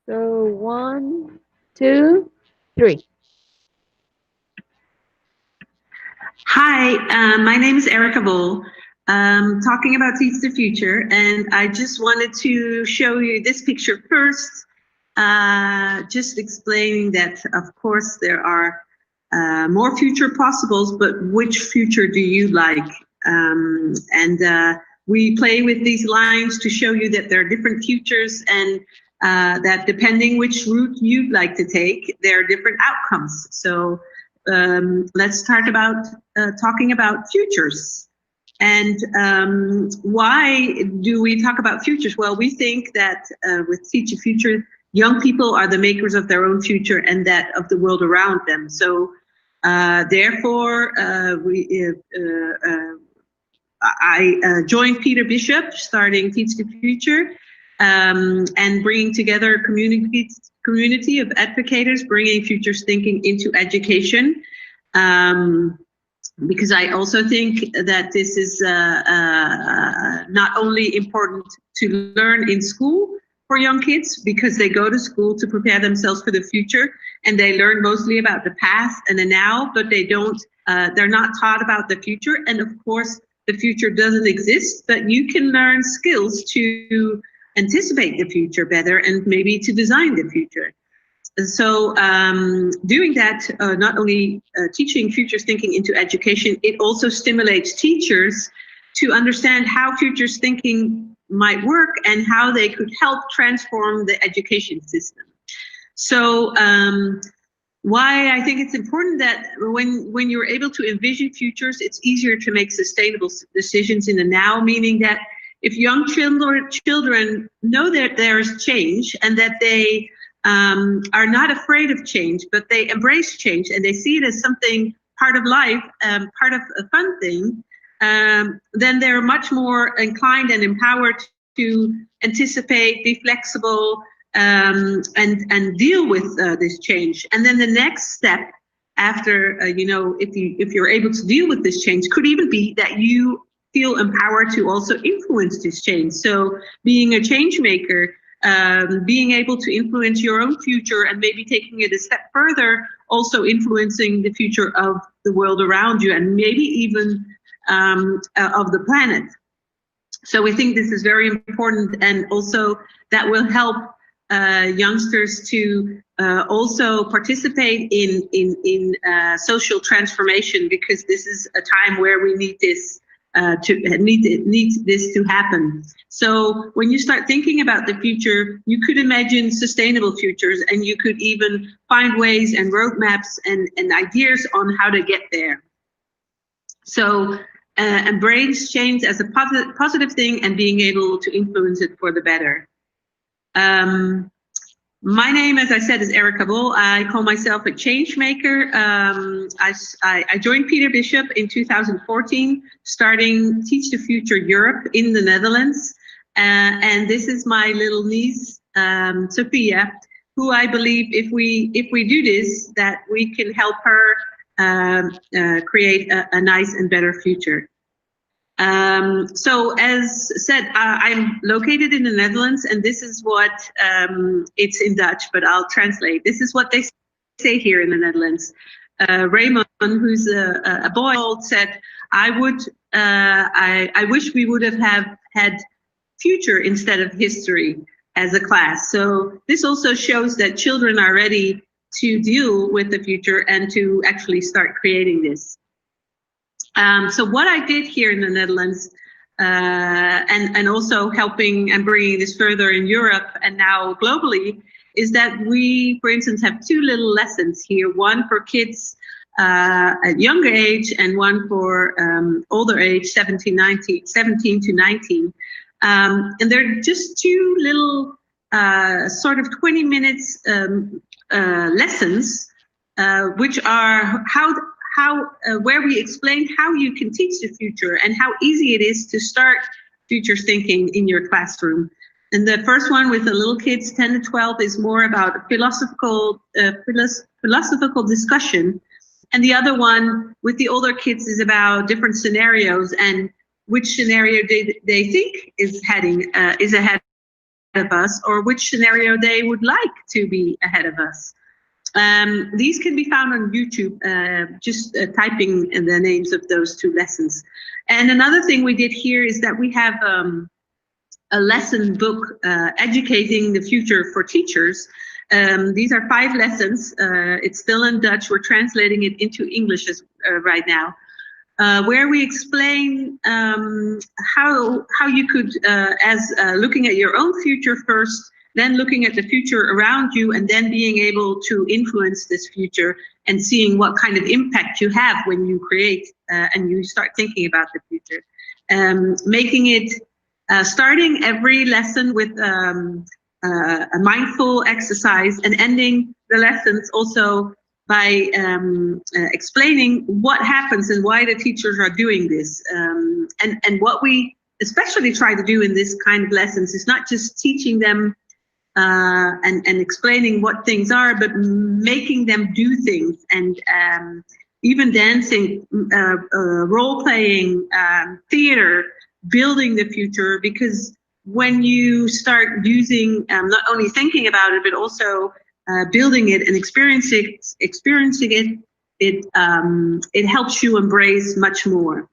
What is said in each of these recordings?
So one, two, three. Hi, my name is Erica Bull, talking about Teach the Future, and I just wanted to show you this picture first, just explaining that, of course, there are more future possibles, but which future do you like? And we play with these lines to show you that there are different futures and that depending which route you'd like to take, there are different outcomes. So let's start about talking about futures. And why do we talk about futures? Well, we think that with Teach a Future, young people are the makers of their own future and that of the world around them. So therefore, I joined Peter Bishop, starting Teach the Future, and bringing together a community of advocates, bringing futures thinking into education. Because I also think that this is not only important to learn in school for young kids, because they go to school to prepare themselves for the future, and they learn mostly about the past and the now, but they're not taught about the future. And of course, the future doesn't exist, but you can learn skills to anticipate the future better and maybe to design the future. So doing that, not only teaching futures thinking into education, it also stimulates teachers to understand how futures thinking might work and how they could help transform the education system. So why I think it's important that when you're able to envision futures, it's easier to make sustainable decisions in the now, meaning that if young children know that there's change and that they are not afraid of change, but they embrace change and they see it as something part of life, part of a fun thing, then they're much more inclined and empowered to anticipate, be flexible, and deal with this change. And then the next step after, if you're able to deal with this change, could even be that you feel empowered to also influence this change. So being a change maker, being able to influence your own future and maybe taking it a step further, also influencing the future of the world around you and maybe even of the planet. So we think this is very important, and also that will help youngsters to also participate in social transformation, because this is a time where we need this need this to happen. So when you start thinking about the future, you could imagine sustainable futures, and you could even find ways and roadmaps and ideas on how to get there. So embrace change as a positive thing and being able to influence it for the better. My name, as I said, is Erica Bull. I call myself a change maker. I joined Peter Bishop in 2014, starting Teach the Future Europe in the Netherlands. And this is my little niece, Sophia, who I believe if we do this, that we can help her create a nice and better future. So as said, I'm located in the Netherlands, and this is what, it's in Dutch, but I'll translate. This is what they say here in the Netherlands. Raymond, who's a boy, said, I wish we would have had future instead of history as a class. So this also shows that children are ready to deal with the future and to actually start creating this. So what I did here in the Netherlands, and also helping and bringing this further in Europe and now globally, is that we, for instance, have two little lessons here, one for kids at younger age and one for older age, 17 to 19. And they're just two little sort of 20 minutes lessons, which are where we explain how you can teach the future and how easy it is to start future thinking in your classroom. And the first one with the little kids, 10 to 12, is more about a philosophical discussion. And the other one with the older kids is about different scenarios and which scenario they think is ahead of us, or which scenario they would like to be ahead of us. These can be found on YouTube, just typing in the names of those two lessons. And another thing we did here is that we have a lesson book, Educating the Future for Teachers. These are 5 lessons. It's still in Dutch. We're translating it into English right now. Where we explain how you could, looking at your own future first, then looking at the future around you, and then being able to influence this future and seeing what kind of impact you have when you create and you start thinking about the future. Making it, starting every lesson with a mindful exercise, and ending the lessons also by explaining what happens and why the teachers are doing this. And what we especially try to do in this kind of lessons is not just teaching them and explaining what things are, but making them do things, and even dancing, role-playing, theater, building the future. Because when you start using, not only thinking about it, but also building it and experiencing it, it helps you embrace much more.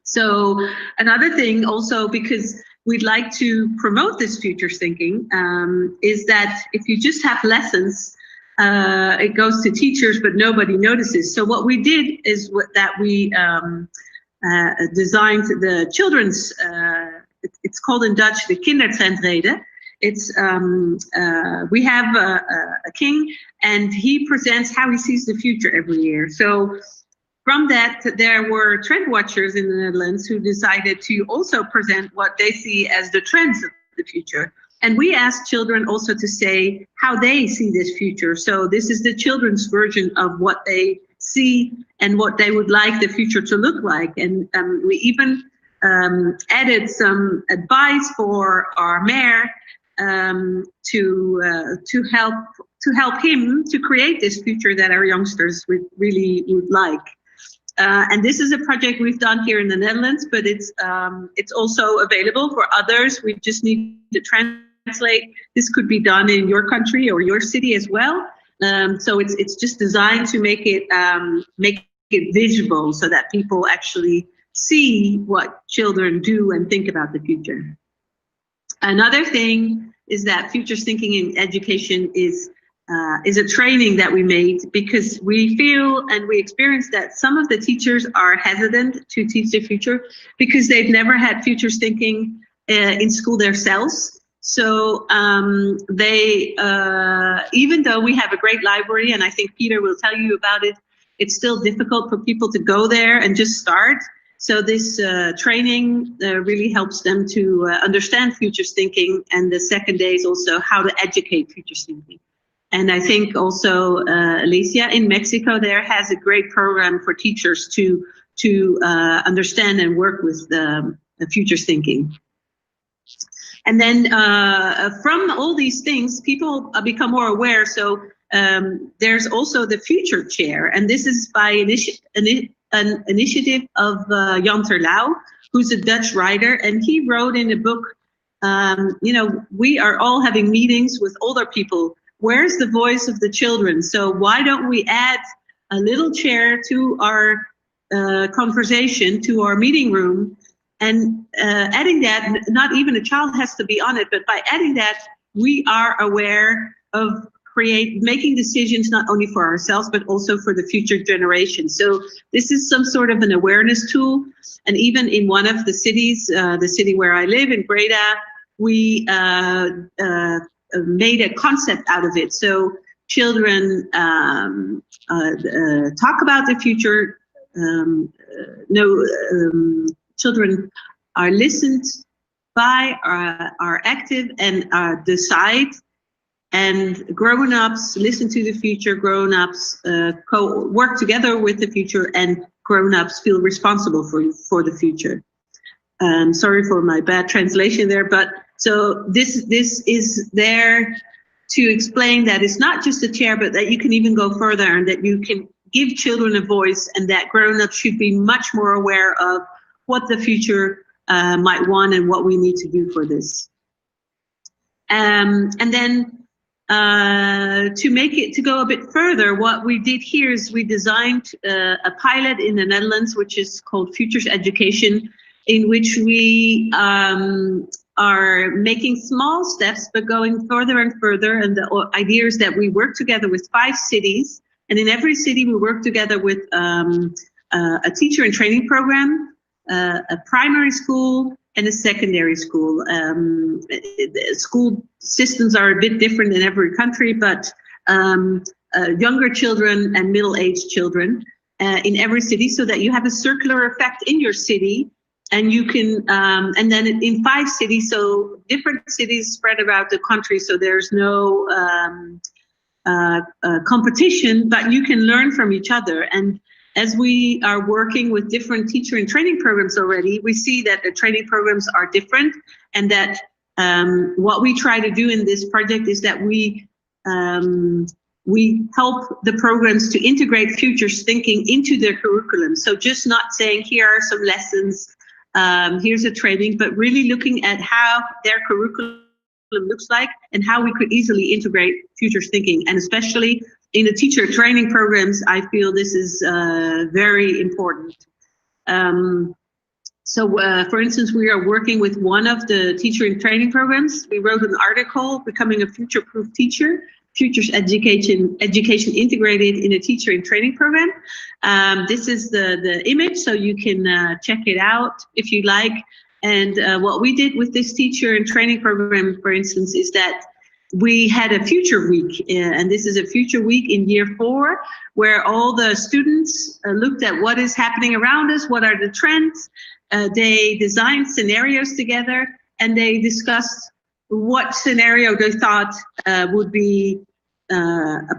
So another thing also, because we'd like to promote this future thinking, is that if you just have lessons, it goes to teachers, but nobody notices. So what we did is that we designed the children's, it's called in Dutch, the kindertrendreden. It's we have a king, and he presents how he sees the future every year. So from that, there were trend watchers in the Netherlands who decided to also present what they see as the trends of the future. And we asked children also to say how they see this future. So this is the children's version of what they see and what they would like the future to look like. And we even added some advice for our mayor to help him to create this future that our youngsters really would like. And this is a project we've done here in the Netherlands, but it's also available for others. We just need to translate. This could be done in your country or your city as well. So it's just designed to make it visible, so that people actually see what children do and think about the future. Another thing is that futures thinking in education is a training that we made, because we feel and we experience that some of the teachers are hesitant to teach the future because they've never had futures thinking in school themselves. So they, even though we have a great library, and I think Peter will tell you about it, it's still difficult for people to go there and just start. So this training really helps them to understand futures thinking, and the second day is also how to educate futures thinking. And I think also Alicia in Mexico there has a great program for teachers to understand and work with the futures thinking. And then from all these things, people become more aware. So there's also the future chair, and this is by an initiative of Jan Terlouw, who's a Dutch writer, and he wrote in a book, you know, we are all having meetings with older people. Where's the voice of the children? So why don't we add a little chair to our conversation, to our meeting room, and adding that, not even a child has to be on it, but by adding that, we are aware of making decisions not only for ourselves, but also for the future generations. So this is some sort of an awareness tool. And even in one of the cities, the city where I live, in Breda, we made a concept out of it. So children talk about the future. Children are listened by, are active, and decide. And grown-ups listen to the future. Grown-ups work together with the future, and grown-ups feel responsible for the future. Sorry for my bad translation there, but so this is there to explain that it's not just a chair, but that you can even go further, and that you can give children a voice, and that grown-ups should be much more aware of what the future might want and what we need to do for this. And then to go a bit further, what we did here is we designed a pilot in the Netherlands, which is called Futures Education, in which we are making small steps, but going further and further. And the idea is that we work together with 5 cities, and in every city we work together with a teacher and training program, a primary school, and a secondary school. School systems are a bit different in every country, but younger children and middle-aged children in every city, so that you have a circular effect in your city. And you can, and then in 5 cities, so different cities spread around the country, so there's no competition, but you can learn from each other. And as we are working with different teacher and training programs already, we see that the training programs are different, and that what we try to do in this project is that we help the programs to integrate futures thinking into their curriculum. So just not saying, here are some lessons, here's a training, but really looking at how their curriculum looks like and how we could easily integrate futures thinking. And especially in the teacher training programs, I feel this is very important. For instance, we are working with one of the teacher and training programs. We wrote an article, Becoming a Future-Proof Teacher, Futures Education Integrated in a Teacher and Training Program. This is the image, so you can check it out if you like. And what we did with this teacher and training program, for instance, is that we had a future week, and this is a future week in year 4, where all the students looked at what is happening around us, what are the trends. They designed scenarios together, and they discussed what scenario they thought would be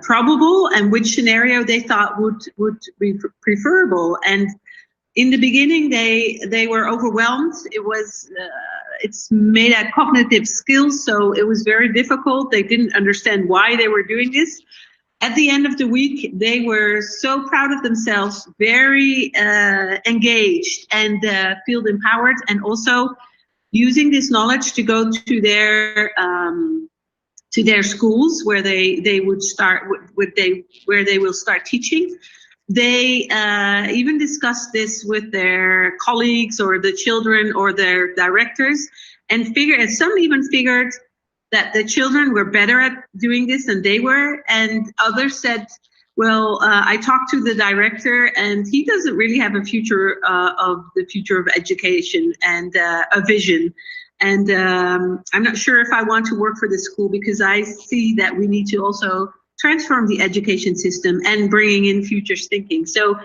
probable, and which scenario they thought would be preferable. And in the beginning, they were overwhelmed. It's made at cognitive skills, so it was very difficult. They didn't understand why they were doing this. At the end of the week, they were so proud of themselves, very engaged, and feel empowered, and also using this knowledge to go to their schools where they would start, where they will start teaching. They even discussed this with their colleagues or the children or their directors, and some even figured that the children were better at doing this than they were, and others said, well, I talked to the director and he doesn't really have a future of education and a vision. And I'm not sure if I want to work for this school, because I see that we need to also transform the education system and bringing in futures thinking. So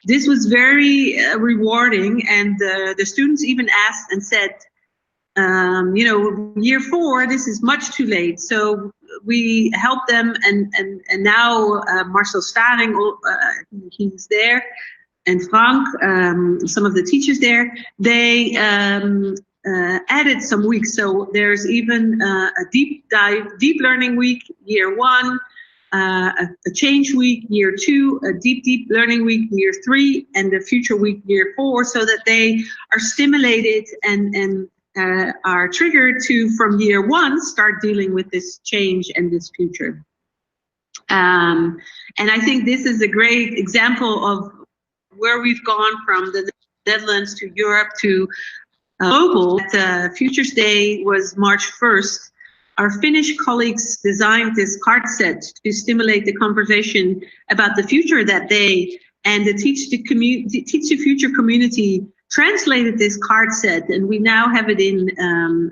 this was very rewarding, and the students even asked and said, year 4, this is much too late. So we helped them, and now Marcel Staring, he's there, and Frank, some of the teachers there, they added some weeks. So there's even a deep learning week, year 1, a change week, year 2, a deep learning week, year 3, and a future week, year 4, so that they are stimulated and are triggered to, from year 1, start dealing with this change and this future. And I think this is a great example of where we've gone from the Netherlands to Europe to global. Futures Day was March 1st. Our Finnish colleagues designed this card set to stimulate the conversation about the future that day, and the Teach the Future community translated this card set, and we now have it in,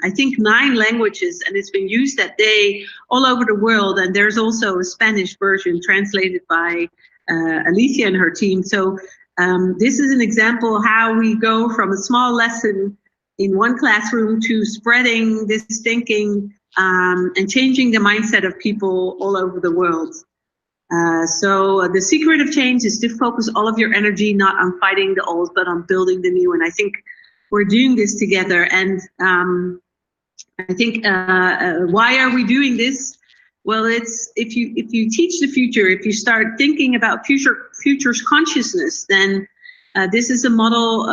I think, 9 languages, and it's been used that day all over the world. And there's also a Spanish version translated by Alicia and her team. So this is an example of how we go from a small lesson in one classroom to spreading this thinking and changing the mindset of people all over the world. So the secret of change is to focus all of your energy not on fighting the old, but on building the new. And I think we're doing this together. And I think why are we doing this? Well, it's if you teach the future, if you start thinking about futures consciousness, then this is a model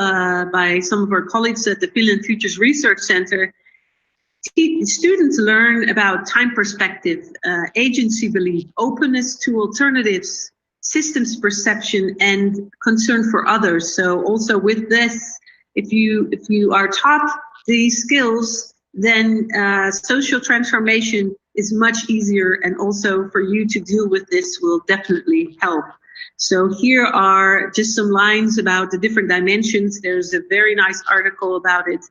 by some of our colleagues at the Finland Futures Research Center. Students learn about time perspective, agency belief, openness to alternatives, systems perception, and concern for others. So also with this, if you are taught these skills, then social transformation is much easier, and also for you to deal with this will definitely help. So here are just some lines about the different dimensions. There's a very nice article about it.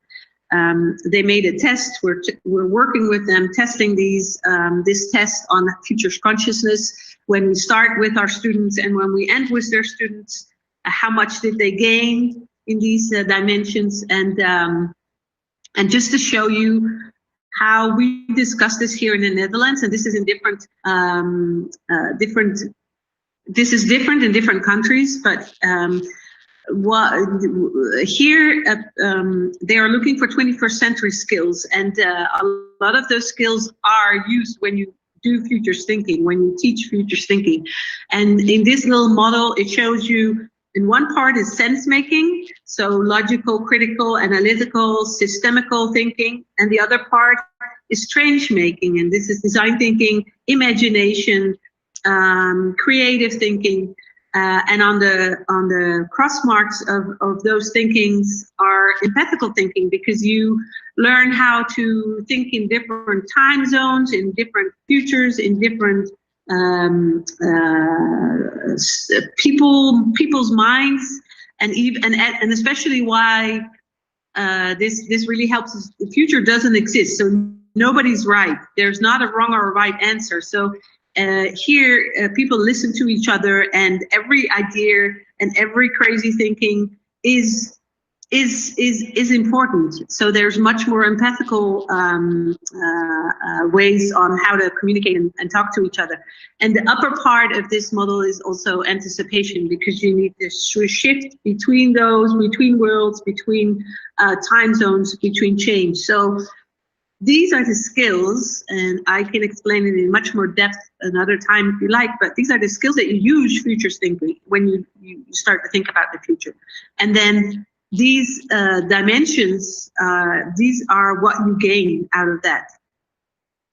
They made a test. We're working with them, testing this test on futures consciousness. When we start with our students and when we end with their students, how much did they gain in these dimensions? And just to show you how we discuss this here in the Netherlands, and this is in this is different in different countries, but here they are looking for 21st century skills, and a lot of those skills are used when you do futures thinking, when you teach futures thinking. And in this little model, it shows you in one part is sense making, so logical, critical, analytical, systemical thinking, and the other part is change making, and this is design thinking, imagination, creative thinking. And on the cross marks of those thinkings are empathical thinking, because you learn how to think in different time zones, in different futures, in different people's minds, and especially why this really helps us. The future doesn't exist, so nobody's right. There's not a wrong or a right answer. So here, people listen to each other, and every idea and every crazy thinking is important. So there's much more empathical ways on how to communicate and talk to each other. And the upper part of this model is also anticipation, because you need to shift between worlds, between time zones, between change. So these are the skills, and I can explain it in much more depth another time if you like, but these are the skills that you use futures thinking when you start to think about the future. And then these dimensions, these are what you gain out of that.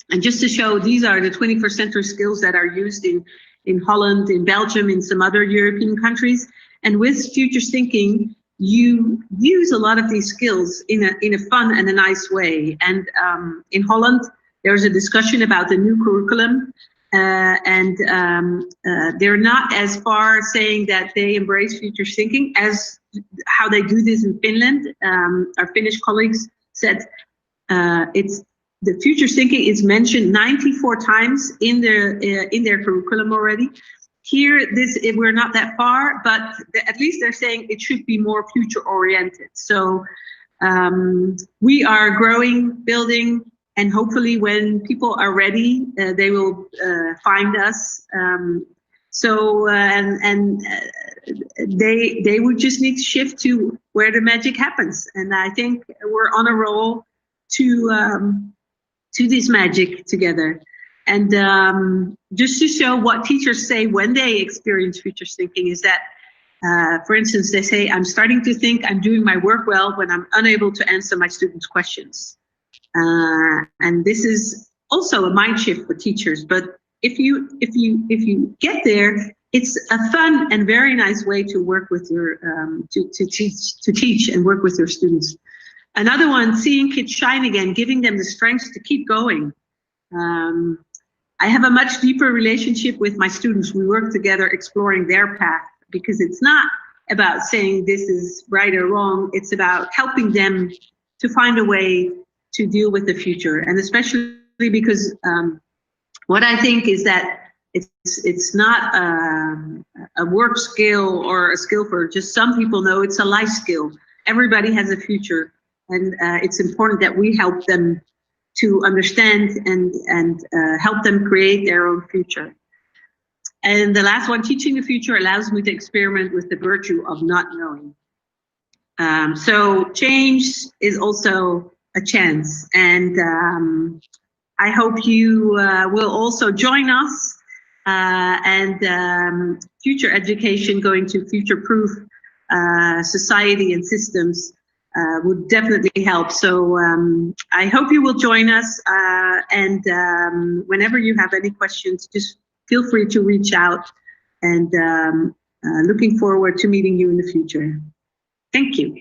And just to show, these are the 21st century skills that are used in Holland, in Belgium, in some other European countries. And with futures thinking, you use a lot of these skills in a fun and a nice way. And in Holland, there's a discussion about the new curriculum, and they're not as far saying that they embrace futures thinking as how they do this in Finland. Our Finnish colleagues said it's the futures thinking is mentioned 94 times in their curriculum already. Here, we're not that far, but at least they're saying it should be more future-oriented. So we are growing, building, and hopefully when people are ready, they will find us. They would just need to shift to where the magic happens. And I think we're on a roll to this magic together. And just to show what teachers say when they experience futures thinking is that, for instance, they say, I'm starting to think I'm doing my work well when I'm unable to answer my students' questions. And this is also a mind shift for teachers. But if you get there, it's a fun and very nice way to work with your to teach and work with your students. Another one, seeing kids shine again, giving them the strength to keep going. I have a much deeper relationship with my students. We work together exploring their path, because it's not about saying this is right or wrong. It's about helping them to find a way to deal with the future. And especially because what I think is that it's not a work skill or a skill for just some people. No, it's a life skill. Everybody has a future, and it's important that we help them to understand and help them create their own future. And the last one, teaching the future allows me to experiment with the virtue of not knowing. So change is also a chance, and I hope you will also join us, and future education, going to future-proof society and systems. would definitely help. So I hope you will join us. And whenever you have any questions, just feel free to reach out. And looking forward to meeting you in the future. Thank you.